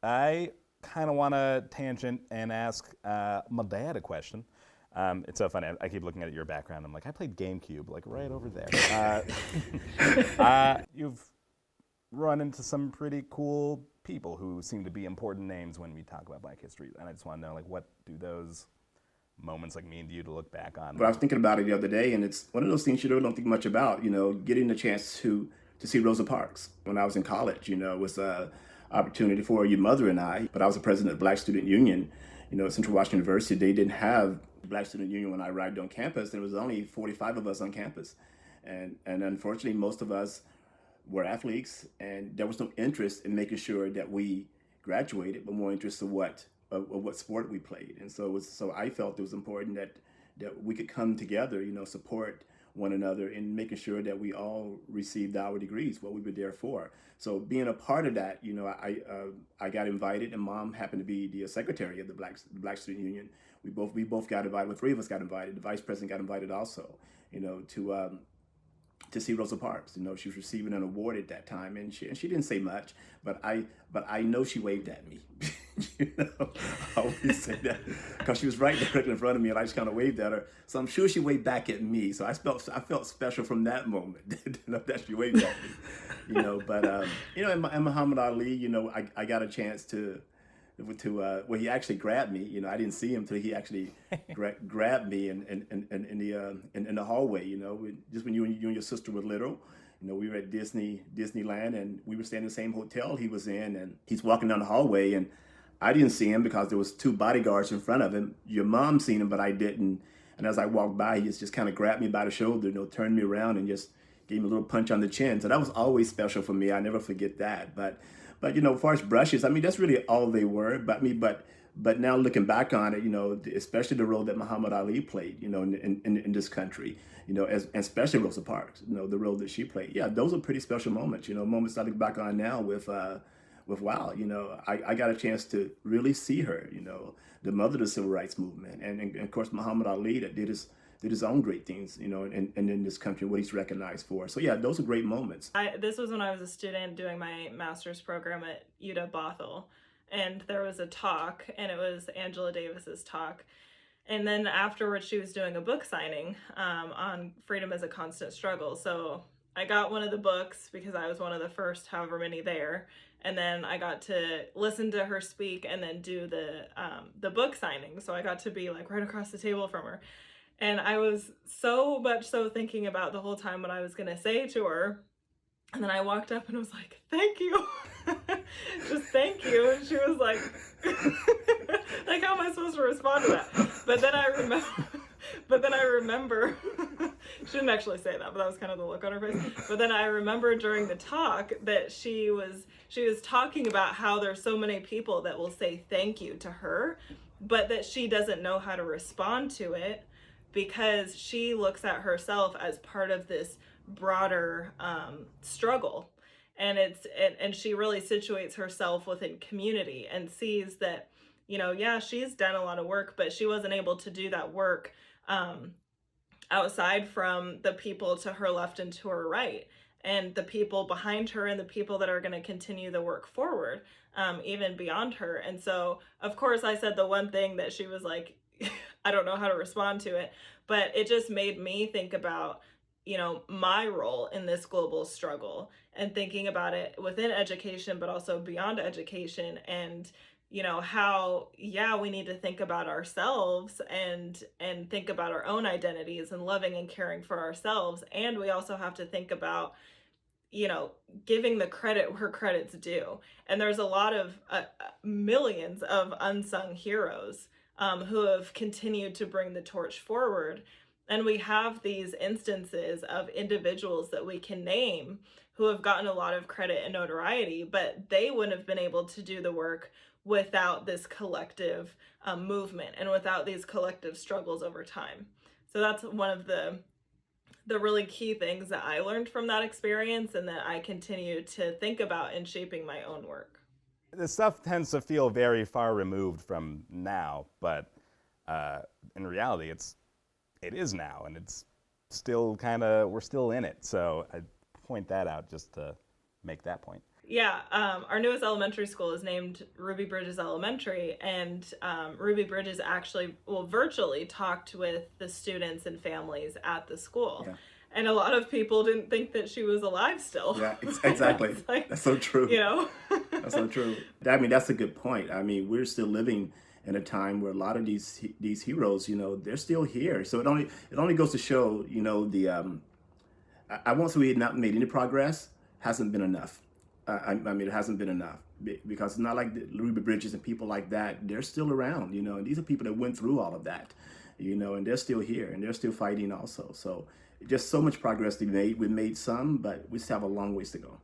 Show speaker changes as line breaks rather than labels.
I kind of want to tangent and ask my dad a question. It's so funny. I keep looking at your background. I'm like, I played GameCube, like right over there. You've run into some pretty cool people who seem to be important names when we talk about Black history, and I just want to know, like, what do those moments like mean to you to look back on?
But I was thinking about it the other day, and it's one of those things you really don't think much about. Getting the chance to see Rosa Parks when I was in college. It was a opportunity for your mother and I. But I was the president of the Black Student Union. At Central Washington University, they didn't have the Black Student Union when I arrived on campus. There was only 45 of us on campus, and unfortunately, most of us were athletes, and there was no interest in making sure that we graduated, but more interest in what sport we played. And so I felt it was important that we could come together, support one another in making sure that we all received our degrees, what we were there for. So being a part of that, I got invited, and Mom happened to be the secretary of the Black Student Union. We both got invited. Well, three of us got invited. The vice president got invited also, to see Rosa Parks. She was receiving an award at that time, and she didn't say much, but I know she waved at me. I always say that because she was right directly in front of me, and I just kind of waved at her. So I'm sure she waved back at me. So I felt special from that moment that she waved at me. And Muhammad Ali, I got a chance to well, he actually grabbed me. I didn't see him till he actually grabbed me in the hallway. Just when you and your sister were little. We were at Disneyland, and we were staying in the same hotel he was in, and he's walking down the hallway, and I didn't see him because there was two bodyguards in front of him. Your mom seen him, but I didn't. And as I walked by, he just kind of grabbed me by the shoulder, turned me around and just gave me a little punch on the chin. So that was always special for me. I never forget that. But as far as brushes, that's really all they were. But now looking back on it, especially the role that Muhammad Ali played, in this country, and especially Rosa Parks, the role that she played. Yeah, those are pretty special moments. Moments I look back on now with wow, I got a chance to really see her, the mother of the civil rights movement, and of course Muhammad Ali that did his own great things, and in this country, what he's recognized for. So yeah, those are great moments.
This was when I was a student doing my master's program at UW Bothell, and there was a talk, and it was Angela Davis's talk. And then afterwards, she was doing a book signing on freedom as a constant struggle. So I got one of the books because I was one of the first however many there. And then I got to listen to her speak and then do the book signing. So I got to be like right across the table from her. And I was so much so thinking about the whole time what I was going to say to her. And then I walked up and was like, thank you. Just thank you. And she was like, like, how am I supposed to respond to that? But then I remember, she didn't actually say that, but that was kind of the look on her face. But then I remember during the talk that she was talking about how there's so many people that will say thank you to her, but that she doesn't know how to respond to it because she looks at herself as part of this broader struggle. And she really situates herself within community and sees that, yeah, she's done a lot of work, but she wasn't able to do that work outside from the people to her left and to her right, and the people behind her and the people that are going to continue the work forward, even beyond her. And so, of course, I said the one thing that she was like, I don't know how to respond to it, but it just made me think about, my role in this global struggle and thinking about it within education, but also beyond education, and how, yeah, we need to think about ourselves and think about our own identities and loving and caring for ourselves. And we also have to think about, giving the credit where credit's due. And there's a lot of millions of unsung heroes who have continued to bring the torch forward. And we have these instances of individuals that we can name who have gotten a lot of credit and notoriety, but they wouldn't have been able to do the work without this collective movement and without these collective struggles over time. So that's one of the really key things that I learned from that experience and that I continue to think about in shaping my own work.
This stuff tends to feel very far removed from now, but in reality, it is now, and it's still we're still in it. So I point that out just to make that point.
Yeah, our newest elementary school is named Ruby Bridges Elementary, and Ruby Bridges actually, well, virtually talked with the students and families at the school.
Yeah.
And a lot of people didn't think that she was alive still.
Yeah, exactly.
It's like,
That's so true.
you know?
That's so true. I mean, that's a good point. I mean, we're still living in a time where a lot of these heroes, you know, they're still here. So it only goes to show, you know, I won't say we had not made any progress. Hasn't been enough. I mean, it hasn't been enough because it's not like the Ruby Bridges and people like that. They're still around, you know, and these are people that went through all of that, you know, and they're still here and they're still fighting also. So just so much progress to be made. We made some, but we still have a long ways to go.